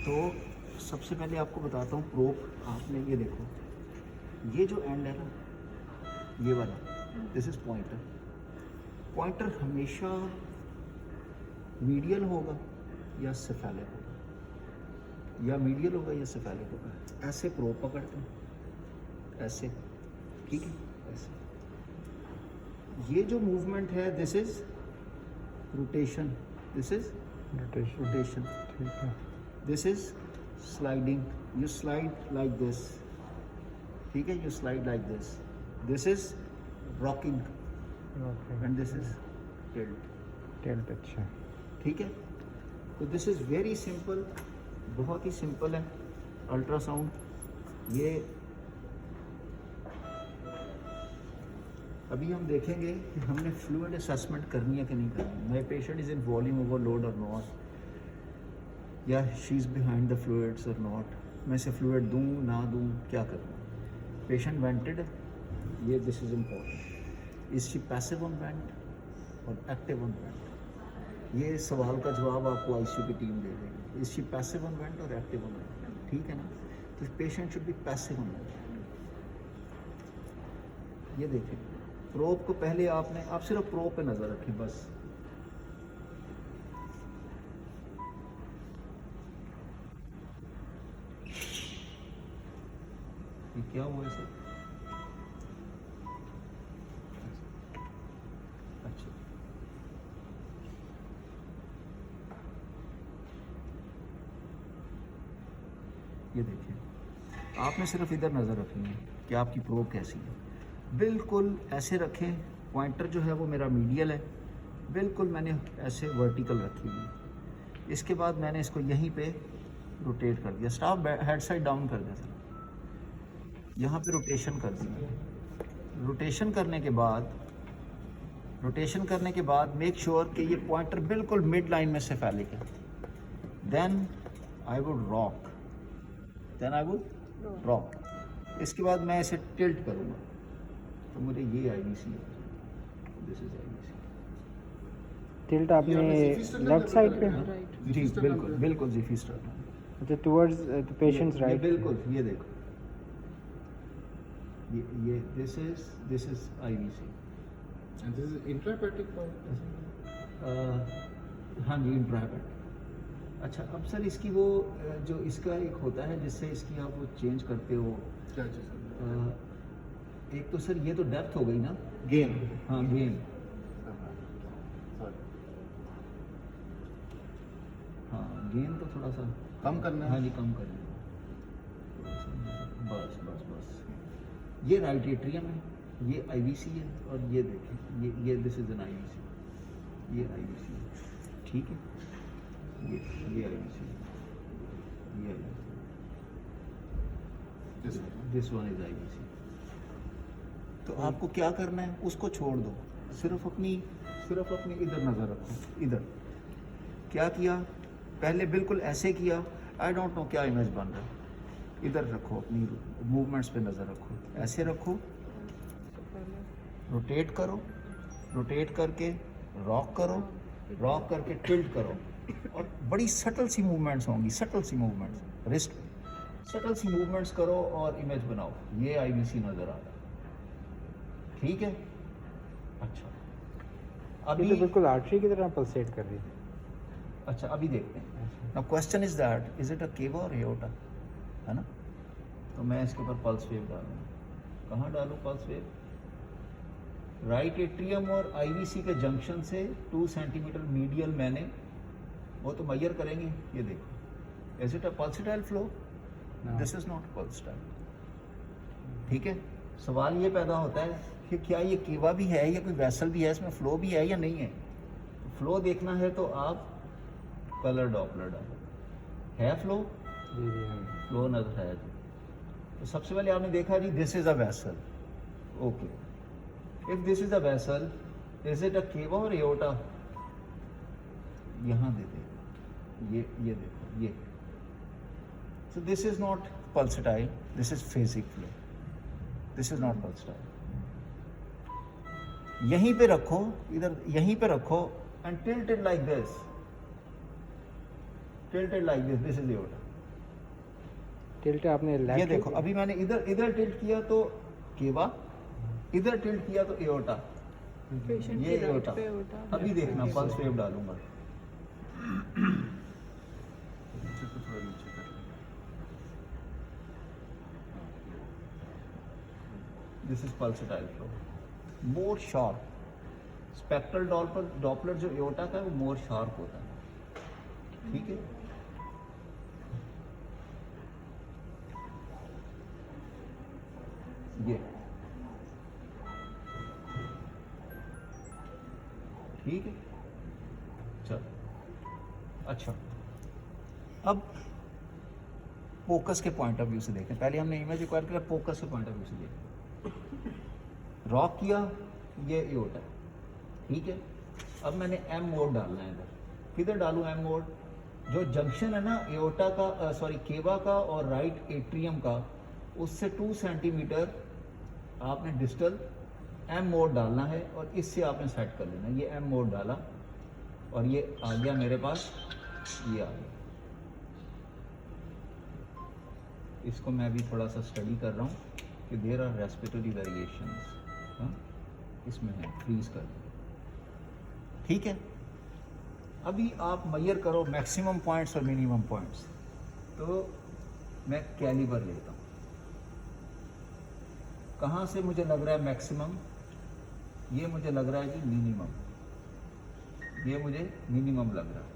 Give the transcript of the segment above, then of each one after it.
तो सबसे पहले आपको बताता हूँ प्रोप। आपने ये देखो, ये जो एंड है ना, ये वाला, दिस इज पॉइंटर। पॉइंटर हमेशा मीडियल होगा या सेफेलिक होगा, या मीडियल होगा या सेफेलिक होगा। ऐसे प्रोप पकड़ते हैं, ऐसे, ठीक है, ऐसे। ये जो मूवमेंट है, this is rotation, this is rotation, ठीक है। This is sliding, you slide like this, ठीक है, you slide like this, this is rocking and this is tilt, अच्छा। ठीक है। तो दिस इज वेरी सिंपल, बहुत ही सिंपल है अल्ट्रासाउंड। ये अभी हम देखेंगे कि हमने फ्लूइड असेसमेंट करनी है कि नहीं करनी। My patient is in volume overload और नॉट, या she is behind the fluids और नॉट, मैं इसे फ्लूइड दूँ ना दूँ, क्या करूँ। पेशेंट वेंटेड, ये this is important. Is she passive on went और एक्टिव ऑन वेंट, ये सवाल का जवाब आपको आईसीयू की टीम दे देगी। Is she passive on went और एक्टिव ऑन वेंट, ठीक है ना। तो patient should be passive on went. ये देखें, प्रोब को पहले आपने, आप सिर्फ प्रोब पे नजर रखें बस। ये क्या हुआ है सर? अच्छा, ये देखिए, आपने सिर्फ इधर नजर रखनी है कि आपकी प्रोब कैसी है। बिल्कुल ऐसे रखें, पॉइंटर जो है वो मेरा मीडियल है, बिल्कुल मैंने ऐसे वर्टिकल रखी हुई है। इसके बाद मैंने इसको यहीं पे रोटेट कर दिया, स्टाफ हेड साइड डाउन कर दिया सर, यहाँ पे रोटेशन कर दिया। रोटेशन करने के बाद मेक श्योर कि ये पॉइंटर बिल्कुल मिड लाइन में सेफेलिक है। देन आई वुड रॉक, इसके बाद मैं इसे टिल्ट करूँगा, तो मुझे ये आईवीसी है, दिस इज आईवीसी। टिल्ट आपने लेफ्ट साइड पे? जी बिल्कुल जी, फिस्टर्न। अच्छा, टुवर्ड्स द पेशेंट्स राइट? बिल्कुल, ये देखो, ये this is IVC And this is intrahepatic point? हाँ जी, इंट्राहेपेटिक। अच्छा, अब सर इसकी वो जो इसका एक होता है जिससे इसकी आप वो चेंज करते हो, क्या चीज़? एक तो सर ये तो डेप्थ हो गई ना, गेन। हाँ, गेन, हाँ गेन तो थोड़ा सा कम करना है? हाँ जी, कम करना है, बस। ये राइट एट्रियम है, ये आईवीसी है, और ये देखें, ये दिस इज एन आईवीसी, ये आईवीसी है, ठीक है। ये आईवीसी, ये दिस वन इज आईवीसी। तो आपको क्या करना है, उसको छोड़ दो, सिर्फ अपनी इधर नज़र रखो। इधर क्या किया, पहले बिल्कुल ऐसे किया, आई डोंट नो क्या इमेज बन रहा है। इधर रखो, अपनी मूवमेंट्स पे नज़र रखो, ऐसे रखो, रोटेट करो, रोटेट करके रॉक करो, रॉक करके टिल्ट करो, और बड़ी सटल सी मूवमेंट्स होंगी, सटल सी मूवमेंट्स रिस्ट पे, सटल सी मूवमेंट्स करो और इमेज बनाओ। ये आईवीसी नज़र आ रहा है, ठीक है। अच्छा, अभी तो बिल्कुल आर्टरी की तरह पल्सेट कर रही है। अच्छा, अभी देखते हैं। Now question is that, is it a cava और एओर्टा, है ना। तो मैं इसके ऊपर पल्स वेव डालूँ, कहाँ डालूँ पल्स वेव? राइट एट्रियम और आईवीसी के जंक्शन से 2 सेंटीमीटर मीडियल मैंने, वो तो मेजर करेंगे। ये देखो, is it a pulsatile flow? This is not pulsatile, ठीक है। सवाल ये पैदा होता है कि क्या ये केवा भी है या कोई वैसल भी है, इसमें फ्लो भी है या नहीं है। तो फ्लो देखना है तो आप कलर डॉपलर डालो, है फ्लो? फ्लो नजर है तो सबसे पहले आपने देखा जी, this is a vessel, okay. If this is a vessel, is it a cava और एओर्टा? यहाँ दे दे, ये देखो, ये। So this is not pulsatile, this is phasic flow, this is not pulsatile. यहीं पे रखो, इधर यहीं पे रखो, and tilted like this, this is aorta. Tilt आपने ये लेफ्ट देखो अभी मैंने इधर टिल्ट किया तो केवा, इधर टिल्ट किया तो एओर्टा, पेशेंट ये के राइट एओर्टा। पे होता है। अभी देखना पल्स वेव डालूंगा। नीचे को थोड़ा नीचे कर लेंगे। This is pulsatile flow, more sharp. Spectral Doppler जो एओर्टा का है वो मोर शार्प होता है, ठीक है। ये ठीक है, चल अच्छा। अब फोकस के पॉइंट ऑफ व्यू से देखें। पहले हमने इमेज एक्वायर किया, फोकस के पॉइंट ऑफ व्यू से देखें। रॉक किया, ये एओर्टा, ठीक है। अब मैंने एम मोड डालना है इधर। किधर डालूं एम मोड? जो जंक्शन है ना एओर्टा का, सॉरी केवा का और राइट एट्रियम का, उससे 2 सेंटीमीटर आपने डिस्टल एम मोड डालना है और इससे आपने सेट कर लेना। ये एम मोड डाला और ये आ गया मेरे पास, ये आ गया। इसको मैं भी थोड़ा सा स्टडी कर रहा हूँ कि देयर आर रेस्पिरेटरी वेरिएशंस, इसमें है, फ्रीज कर दिया, ठीक है। अभी आप मेजर करो मैक्सिमम पॉइंट्स और मिनिमम पॉइंट्स। तो मैं कैलिबर लेता हूँ, कहाँ से मुझे लग रहा है मैक्सिमम? ये मुझे लग रहा है कि मिनिमम, ये मुझे मिनिमम लग रहा है।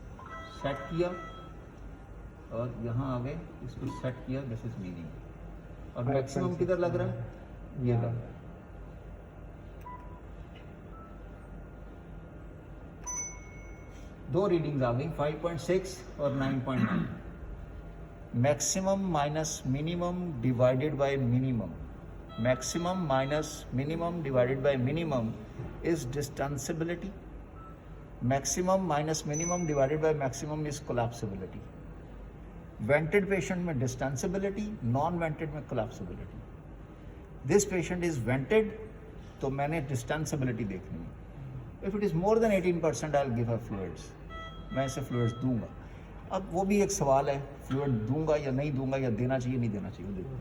सेट किया और यहाँ आ गए, इसको सेट किया, दिस इज मिनिमम। और मैक्सिमम किधर लग रहा है? ये लग रहा है। दो रीडिंग्स आ गई, 5.6 और 9.9। Maximum minus minimum divided by minimum, maximum minus minimum divided by minimum is distanceability. Maximum minus minimum divided by maximum is collapsibility. Vented patient में distanceability, non-vented में collapsibility. This patient is vented, तो मैंने distanceability देखनी है। If it is more than 18%, I'll give her fluids. मैं इसे fluids दूंगा। अब वो भी एक सवाल है, फ्लूइड दूंगा या नहीं दूंगा, या देना चाहिए नहीं देना चाहिए। देखो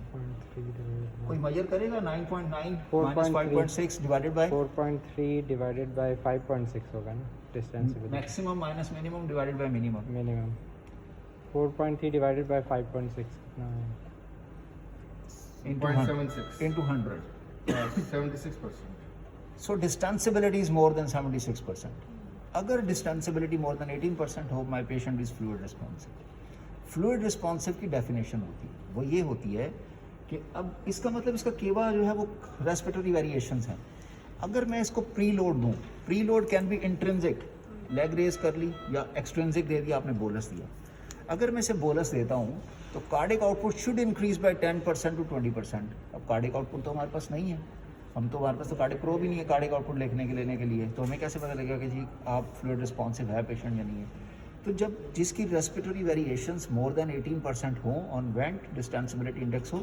कोई मेजर करेगा 9.9 minus 5.6 divided by 4.3 divided by 5.6 होगा ना distensibility. Maximum minus minimum divided by minimum. Minimum 4.3 divided by 5.6 कितना है? into 0.76 into 100. 76%. So distanceability is more than 76%. अगर distanceability more than 18% हो, my patient is fluid responsive. Fluid responsive की definition होती है, वो ये होती है कि अब इसका मतलब इसका केवा जो है वो respiratory variations हैं। अगर मैं इसको प्रीलोड दूँ, preload can be intrinsic, leg raise कर ली, या एक्सट्रिंसिक दे दिया, आपने बोलस दिया। अगर मैं इसे बोलस देता हूँ तो cardiac output should increase by 10% to 20%। अब कार्डिक आउटपुट तो हमारे पास नहीं है, हमारे पास तो कार्डिक प्रो भी नहीं है कार्डिक आउटपुट लेने के लिए, तो हमें कैसे पता लगेगा कि जी आप फ्लूइड रिस्पॉन्सिव है पेशेंट या नहीं है। तो जब जिसकी रेस्पिरेटरी वेरिएशंस मोर देन 18% हो, ऑन वेंट डिस्टेंसिबिलिटी इंडेक्स हो,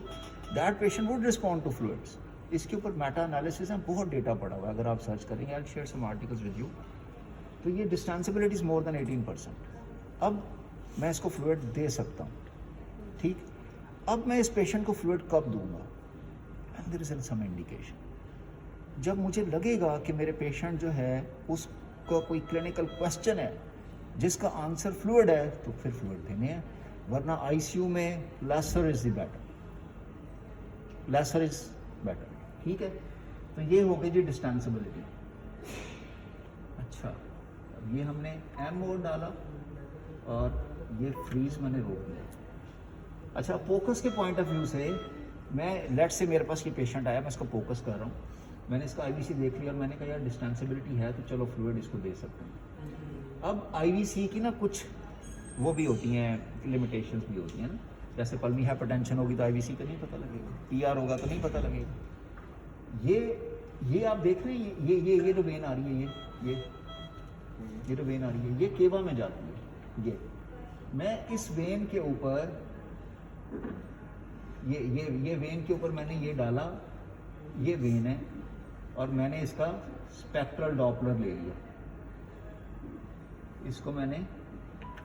that patient would respond to fluids. इसके ऊपर मेटा एनालिसिस है, बहुत डेटा पड़ा हुआ है, अगर आप सर्च करेंगे, I will share some articles with you. तो ये डिस्टेंसिबिलिटी इज मोर देन 18%। अब मैं इसको फ्लूइड दे सकता हूँ, ठीक। अब मैं इस पेशेंट को फ्लूइड कब दूंगा? And there is some indication. जब मुझे लगेगा कि मेरे पेशेंट जो है उसका कोई क्लिनिकल क्वेश्चन है जिसका आंसर फ्लूइड है, तो फिर फ्लूइड देने हैं, वरना आईसीयू में lesser is the better, lesser is better, ठीक है। तो ये हो गई जी डिस्टेंसिबिलिटी। अच्छा, अब ये हमने एम मोड डाला और ये फ्रीज मैंने रोक दिया। अच्छा, फोकस के पॉइंट ऑफ व्यू से मैं, लेट से मेरे पास ये पेशेंट आया, मैं इसको फोकस कर रहा हूँ, मैंने इसका आईवीसी देख लिया और मैंने कहा यार डिस्टेंसिबिलिटी है तो चलो फ्लूइड इसको दे सकते हैं। अब आईवीसी की ना कुछ वो भी होती हैं, लिमिटेशंस भी होती हैं ना, जैसे पल्मी हाइपरटेंशन होगी तो आईवीसी का नहीं पता लगेगा, पीआर होगा तो नहीं पता लगेगा। ये आप देख रहे हैं, ये जो वेन आ रही है, ये जो वेन आ रही है, ये केवा में जाती है। ये मैं इस वेन के ऊपर, ये वेन के ऊपर मैंने ये डाला, ये वेन है, और मैंने इसका स्पेक्ट्रल डॉपलर ले लिया, इसको मैंने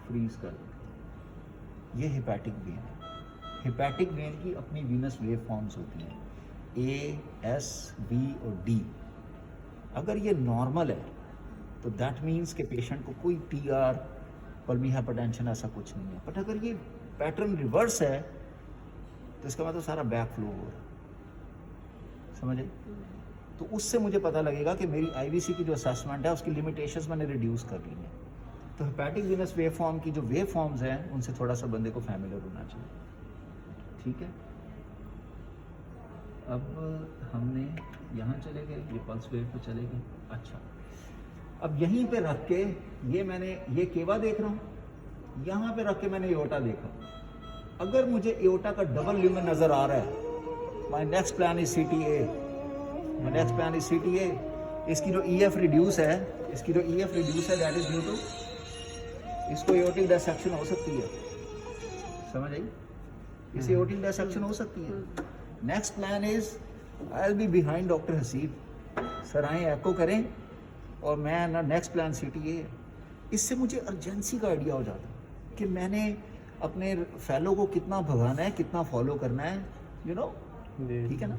फ्रीज कर दिया। ये हेपेटिक वेन है, हेपेटिक वेन की अपनी वीनस वेव फॉर्म्स होती हैं, ए, एस, बी और डी। अगर ये नॉर्मल है तो दैट मीन्स के पेशेंट को कोई टीआर, पल्मी हाइपरटेंशन ऐसा कुछ नहीं है। बट अगर ये पैटर्न रिवर्स है तो इसका मतलब सारा बैक फ्लो हो रहा है, समझे? तो उससे मुझे पता लगेगा कि मेरी आईवीसी की जो असेसमेंट है उसकी लिमिटेशंस मैंने रिड्यूस कर ली हैं। तो हेपेटिक वीनस वेव फॉर्म की जो वेव फॉर्म्स हैं उनसे थोड़ा सा बंदे को फैमिलियर होना चाहिए, ठीक है? अब हमने यहाँ चले गए, ये पल्स वेव पे चले गए। अच्छा, अब यहीं पे रख के ये केवा देख रहा हूँ, यहाँ पे रख के मैंने एओर्टा देखा। अगर मुझे एओर्टा का डबल ल्यूमेन नजर आ रहा है, my next plan is CTA, my next plan is CTA। इसकी जो EF रिड्यूस है, दैट इज ड्यू टू, इसको एओर्टिक डिसेक्शन हो सकती है, समझ आई? इसे एओर्टिक डिसेक्शन हो सकती है। Next plan is I will be behind doctor Haseeb, sir आए एको करें और मैं ना नेक्स्ट प्लान CTA। इससे मुझे अर्जेंसी का आइडिया हो जाता है कि मैंने अपने फेलो को कितना भगाना है, कितना फॉलो करना है, यू नो, ठीक है ना?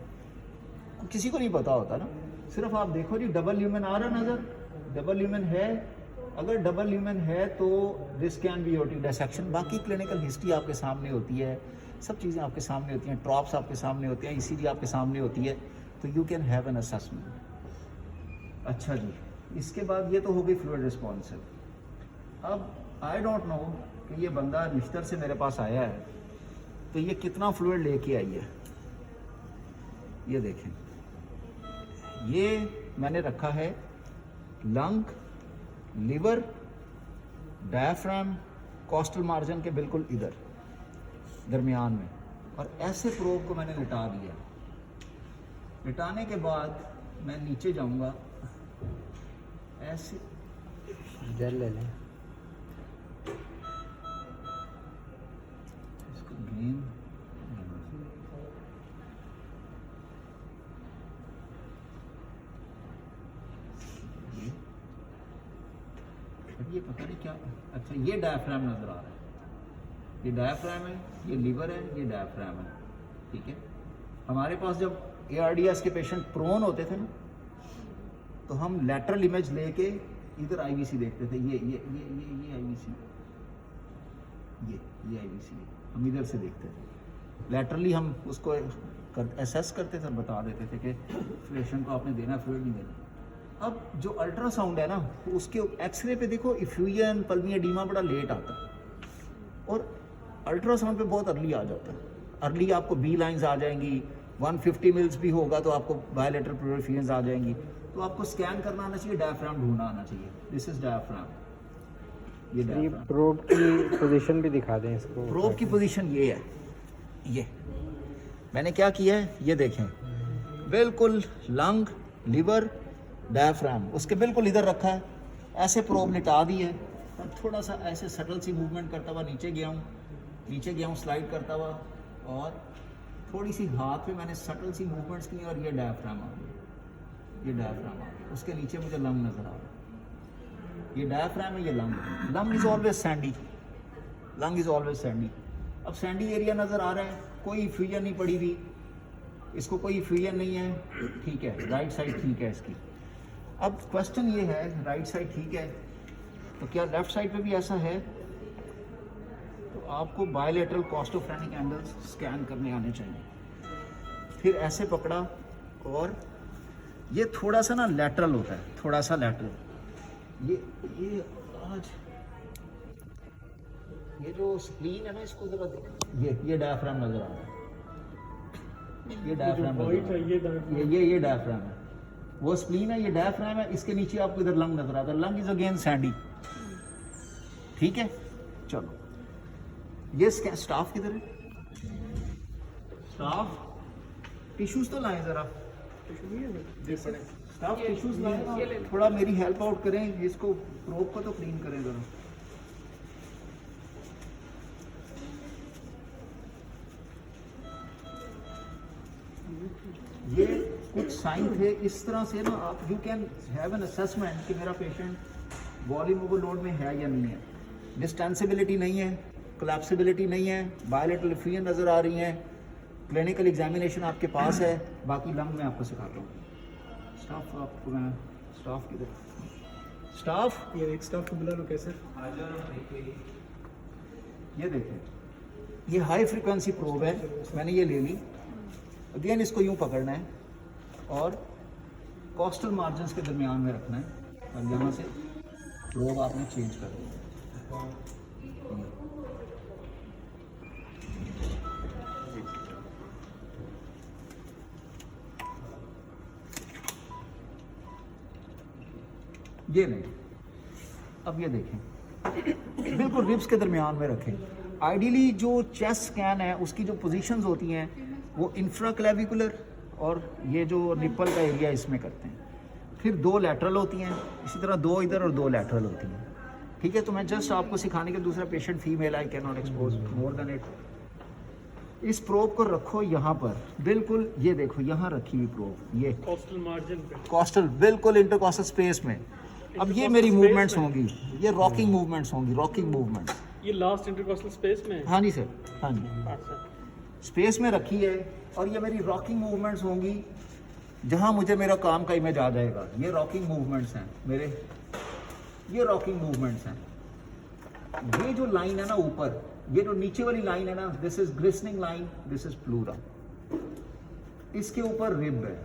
किसी को नहीं पता होता ना, सिर्फ आप देखो जी डबल ल्यूमेन आ रहा नज़र, डबल ल्यूमेन है, अगर डबल ल्यूमेन है तो this can be aortic dissection. बाकी क्लिनिकल हिस्ट्री आपके सामने होती है, सब चीज़ें आपके सामने होती हैं, ट्रॉप्स आपके सामने होते हैं, ECG आपके सामने होती है, तो you can have an assessment. अच्छा जी, इसके बाद ये तो हो गई फ्लूइड रिस्पॉन्सिव। अब आई डोंट नो कि ये बंदा निश्तर से मेरे पास आया है तो ये कितना फ्लूइड लेके आई है। ये देखें, ये मैंने रखा है lung, liver, diaphragm, costal margin के बिल्कुल इधर दरमियान में, और ऐसे प्रोब को मैंने लिटा दिया। लिटाने के बाद मैं नीचे जाऊंगा, ऐसे जल ले लें। इसको गेन, ये पता नहीं क्या, अच्छा ये डायफ्राम नजर आ रहा है, ये डायफ्राम है, ये लीवर है, ये डायफ्राम है, ठीक है? हमारे पास जब ARDS के पेशेंट प्रोन होते थे ना, तो हम लैटरल इमेज लेके इधर IVC देखते थे, ये IVC, ये IVC, हम इधर से देखते थे। लैटरली हम उसको एसेस करते थे, बता देते थे कि पेशेंट को आपने देना, फ्लूइड नहीं देना। अब जो अल्ट्रासाउंड है ना, उसके एक्सरे पे देखो इफ्यूजन, पल्मी एडीमा बड़ा लेट आता है, और अल्ट्रासाउंड पे बहुत अर्ली आ जाता है। अर्ली आपको B लाइंस आ जाएंगी, 150 मिल्स भी होगा तो आपको बायलेटरल प्लूरल एफिशिएंसी आ जाएंगी। तो आपको स्कैन करना आना चाहिए, डायफ्राम ढूंढना आना चाहिए। दिस इज डायफ्राम, ये डायफ्राम। प्रोब की पोजीशन भी दिखा दें इसको। प्रोब की पोजीशन ये है, ये मैंने क्या किया है, ये देखें, बिल्कुल लंग, लिवर, डायफ्राम उसके बिल्कुल इधर रखा है, ऐसे प्रोब लिटा दी है, और थोड़ा सा ऐसे सटल सी मूवमेंट करता हुआ नीचे गया हूँ स्लाइड करता हुआ, और थोड़ी सी हाथ में मैंने सटल सी मूवमेंट्स की, और ये डायफ्राम आ गया, ये डायफ्राम आ गया, उसके नीचे मुझे लंग नजर आ रहा है। ये डायफ्राम है, ये lung. Lung is always Sandy, lung is always Sandy. अब सैंडी एरिया नजर आ रहा है, कोई फ्यूजन नहीं पड़ी हुई, इसको कोई फ्यूजन नहीं है, ठीक है, राइट साइड ठीक है इसकी। अब क्वेश्चन ये है, राइट साइड ठीक है, तो क्या लेफ्ट साइड पे भी ऐसा है? तो आपको बायलेटरल कॉस्टोफ्रेनिक एंगल्स स्कैन करने आने चाहिए। फिर ऐसे पकड़ा, और ये थोड़ा सा ना लैटरल होता है, थोड़ा सा लैटरल। ये आज ये जो स्प्लीन है ना, इसको जरा देखो, ये डायफ्राम नजर आ रहा है, ये डायफ्राम ये डायफ्राम है, वो स्प्लीन है, ये डायफ्राम है, इसके नीचे आपको इधर लंग नजर आता है। लंग इज अगेन सैंडी, ठीक है? चलो, ये स्टाफ किधर है? स्टाफ टिश्यूज तो लाएं जरा, स्टाफ टिश्यूज लाएं, थोड़ा मेरी हेल्प आउट करें, इसको प्रोब को तो क्लीन करें जरा। ये कुछ साइन थे, इस तरह से ना आप you can have an assessment कि मेरा पेशेंट वॉल्यूम ओवरलोड में है या नहीं है। डिस्टेंसिबिलिटी नहीं है, कोलैप्सिबिलिटी नहीं है, बायलेटरल इफ्यूजन नज़र आ रही हैं, क्लिनिकल एग्जामिनेशन आपके पास है। बाकी लंग में आपको सिखाता हूँ। स्टाफ आपको मैं स्टाफ किधर, स्टाफ ये एक स्टाफ को बुला लो कैसे? ये देखें, ये हाई फ्रिक्वेंसी प्रोब है, मैंने ये ले ली। अगेन इसको यूँ पकड़ना है और कॉस्टल मार्जिन्स के दरमियान में रखना है और यहाँ से प्रोब आपने चेंज कर दिया। ये नहीं, अब ये देखें, बिल्कुल रिब्स के दरमियान में रखें। आइडियली जो चेस्ट स्कैन है उसकी जो पोजीशंस होती हैं वो इंफ्राक्लेविकुलर और ये जो निप्पल का एरिया इसमें करते हैं। फिर 2 लैटरल होती हैं, इसी तरह 2 इधर और 2 लैटरल होती हैं। ठीक है, तो मैं जस्ट आपको सिखाने के, दूसरा patient female, I can not expose more than it. इस प्रोब को रखो यहाँ पर, बिल्कुल ये देखो यहाँ रखी हुई प्रोब, ये कॉस्टल मार्जिन पे, कॉस्टल बिल्कुल इंटरकॉस्टल स्पेस में। अब ये मेरी मूवमेंट्स होंगी, ये रॉकिंग मूवमेंट्स होंगी, रॉकिंग मूवमेंट्स। ये लास्ट इंटरकॉस्टल स्पेस में है? हाँ जी सर, हाँ जी, अच्छा, स्पेस में रखी है। और ये मेरी रॉकिंग मूवमेंट्स होंगी जहाँ मुझे मेरा काम का इमेज आ जाएगा। ये रॉकिंग मूवमेंट्स हैं मेरे, ये रॉकिंग मूवमेंट्स हैं। ये जो लाइन है ना ऊपर, ये जो नीचे वाली लाइन है ना, this is glistening line, this is pleura. इसके ऊपर रिब है,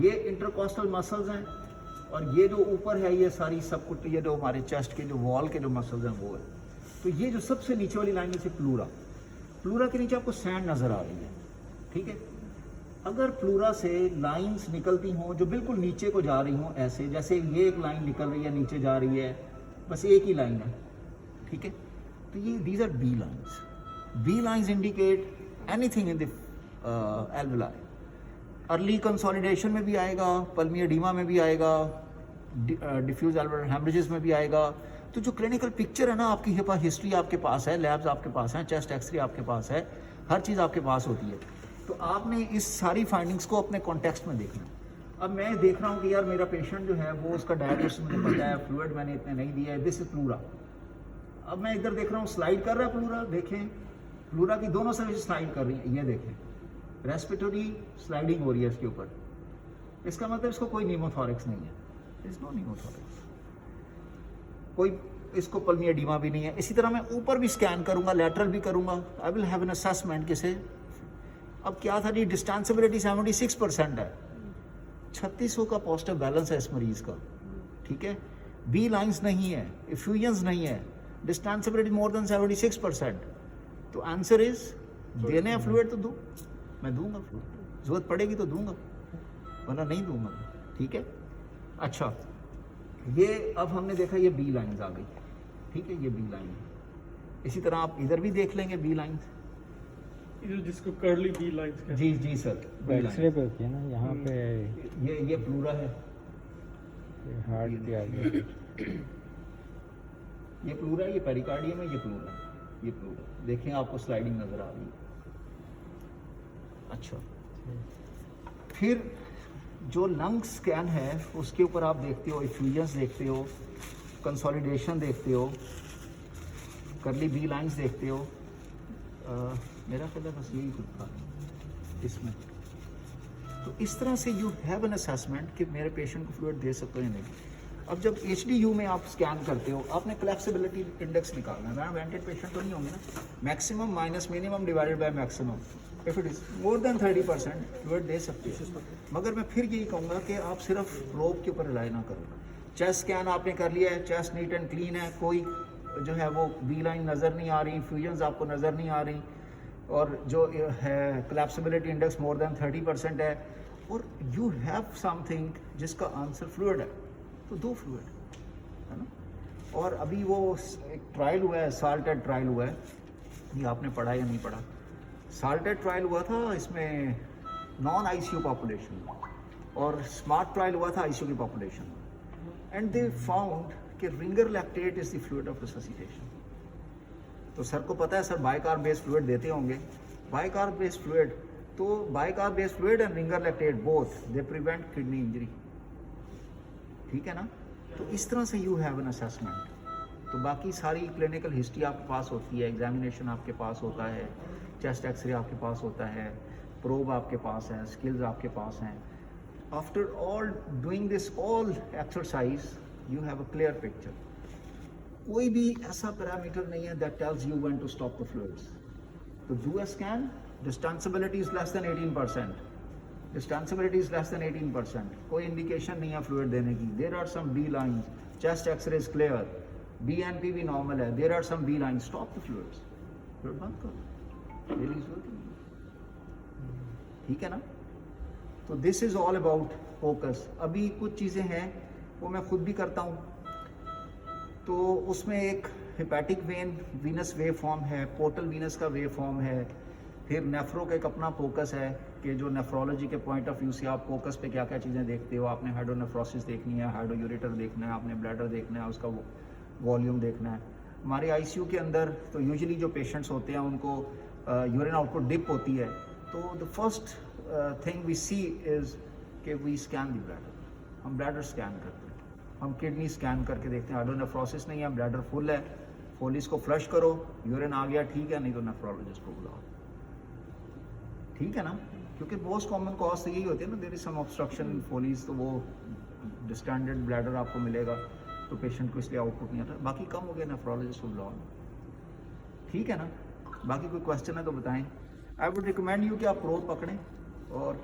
ये इंटरकॉस्टल मसल्स हैं, और ये जो ऊपर है ये सारी सब कुछ, ये जो हमारे चेस्ट के जो वॉल के जो मसल्स हैं वो है। तो ये जो सबसे नीचे वाली लाइन है से प्लूरा, प्लूरा के नीचे आपको सैंड नज़र आ रही है। ठीक है, अगर प्लूरा से लाइंस निकलती हों जो बिल्कुल नीचे को जा रही हों, ऐसे जैसे ये एक लाइन निकल रही है नीचे जा रही है, बस एक ही लाइन है। ठीक है, तो ये these are B lines. B lines indicate anything in the alveoli. Early consolidation में भी आएगा, पल्मी एडीमा में भी आएगा, डिफ्यूज एल्वेलर हेमरेजेस में भी आएगा। तो जो क्लिनिकल पिक्चर है ना, आपकी हिस्ट्री आपके पास है, लैब्स आपके पास हैं, चेस्ट एक्सरे आपके पास है, हर चीज़ आपके पास होती है। तो आपने इस सारी फाइंडिंग्स को अपने कॉन्टेक्स्ट में देखना। अब मैं देख रहा हूँ कि यार मेरा पेशेंट जो है वो, उसका डायग्नोसिस मुझे पता है, फ्लूइड मैंने इतने नहीं दिया है, दिस इज प्लूरा। अब मैं इधर देख रहा हूँ स्लाइड कर रहा है प्लूरा, देखें प्लूरा की दोनों साइड स्लाइड कर रही है, ये देखें रेस्पिरेटरी स्लाइडिंग हो रही है इसके ऊपर। इसका मतलब इसको कोई नीमोथोरिक्स नहीं है, इज नो नीमोथोरिक्स, कोई इसको पल्मी एडीमा भी नहीं है। इसी तरह मैं ऊपर भी स्कैन करूंगा, लैटरल भी करूंगा, I will have an assessment किसे। अब क्या था जी, डिस्टेंसिबिलिटी 76% है, 3600 का पॉजिटिव बैलेंस है इस मरीज का। ठीक है, बी लाइंस नहीं है, इफ्यूजन्स नहीं है, डिस्टेंसिबिलिटी मोर देन 76%। तो आंसर इज देने हैं फ्लूइड तो दो, मैं दूंगा फ्लूइड, जरूरत पड़ेगी तो दूंगा, वरना नहीं दूंगा। ठीक है, अच्छा ये अब हमने देखा ये बी लाइंस आ गई। ठीक है, ये बी लाइन है। इसी तरह आप इधर भी देख लेंगे बी लाइंस, ये जिसको कर्ली बी लाइंस कहते हैं। जी जी सर, B lines। एक्सरे पे होती है ना, यहाँ पे ये प्लूरा है, हार्ट के आगे। ये प्लूरा है, ये पेरिकार्डियम है, ये प्लूरा है, ये प्लूरा। देखें आपको स्लाइडिंग नजर आ रही है। अच्छा, फिर जो लंग स्कैन है उसके ऊपर आप देखते हो इफ्यूजन्स देखते हो, कंसोलिडेशन देखते हो, कर्ली बी लाइंस देखते हो। मेरा ख्याल है बस यही कुछ था इसमें। तो इस तरह से यू हैव एन असेसमेंट कि मेरे पेशेंट को फ्लूइड दे सकते हो या नहीं। अब जब HDU में आप स्कैन करते हो, आपने कोलैप्सिबिलिटी इंडेक्स निकालना है। वेंटेड पेशेंट तो नहीं होंगे ना, maximum minus minimum divided by maximum. If it is more than 30% fluid दे सकते हो। मगर मैं फिर यही कहूँगा कि आप सिर्फ प्रोब के ऊपर रिलाई ना करो। चेस्ट स्कैन आपने कर लिया है, चेस्ट नीट एंड क्लीन है, कोई जो है वो बी लाइन नज़र नहीं आ रही, फ्यूजन्स आपको नज़र नहीं आ रही, और जो है कोलैप्सिबिलिटी इंडेक्स मोर देन 30% है, और यू हैव समथिंग जिसका आंसर फ्लूइड है, तो दो फ्लूइड है ना। और अभी वो एक ट्रायल हुआ है, साल्टेड ट्रायल हुआ है, ये आपने पढ़ा या नहीं पढ़ा? साल्टेड ट्रायल हुआ था, इसमें नॉन ICU पॉपुलेशन और स्मार्ट ट्रायल हुआ था ICU की पॉपुलेशन, एंड दे फाउंड कि Ringer lactate is the fluid of resuscitation. तो सर को पता है, सर बाइकार्ब बेस्ड फ्लूइड देते होंगे, बाइकार्ब बेस्ड फ्लूइड, तो bicarb based fluid and Ringer lactate both they prevent kidney injury. ठीक है ना, तो इस तरह से यू हैव एन असेसमेंट। तो बाकी सारी क्लिनिकल हिस्ट्री आपके पास होती है, एग्जामिनेशन आपके पास होता है, चेस्ट एक्सरे आपके पास होता है, प्रोब आपके पास है, स्किल्स आपके पास हैं. After all doing this all exercise you have a clear picture. कोई भी ऐसा पैरामीटर नहीं है that tells you when to stop the fluids. तो do a scan, distensibility is less than 18%. Distensibility is less than 18%. कोई indication नहीं है fluid देने की. There are some B lines. Chest x-ray is clear, BNP भी normal है. There are some B lines. Stop the fluids. Fluid बंद करो. Release हो. ठीक है ना. तो this is all about focus. अभी कुछ चीज़ें हैं वो मैं खुद भी करता हूँ. तो उसमें एक hepatic when Venus wave form है, पोर्टल वीनस का वेव फॉर्म है, फिर नेफ्रो का एक अपना फोकस है कि जो नेफ्रोलॉजी के पॉइंट ऑफ व्यू से आप फोकस पे क्या क्या चीज़ें देखते हो. आपने हाइड्रोनेफ्रोसिस देखनी है, हाइड्रोयूरेटर देखना है, आपने ब्लैडर देखना है, उसका वॉल्यूम देखना है. हमारे ICU के अंदर तो यूजुअली जो पेशेंट्स होते हैं उनको यूरिन आउटपुट डिप होती है. तो the first thing we see is कि वी स्कैन द ब्लैडर. हम ब्लैडर स्कैन करते हैं. हम किडनी स्कैन करके देखते हैं हाइड्रोनेफ्रोसिस नहीं है, ब्लैडर फुल है, फोलिस को फ्लश करो, यूरिन आ गया ठीक है, नहीं तो नेफ्रोलॉजिस्ट को बुलाओ. ठीक है ना. क्योंकि मोस्ट कॉमन कॉज तो यही होती है ना, there is some obstruction in फोलिस, तो वो डिस्टेंडेड ब्लैडर आपको मिलेगा, तो पेशेंट को इसलिए आउटपुट नहीं आता. बाकी कम हो गया, नेफ्रोलॉजिस्ट को बुलाओ. ठीक है ना. बाकी कोई क्वेश्चन है तो बताएं. आई वुड रिकमेंड यू कि आप प्रोब पकड़ें और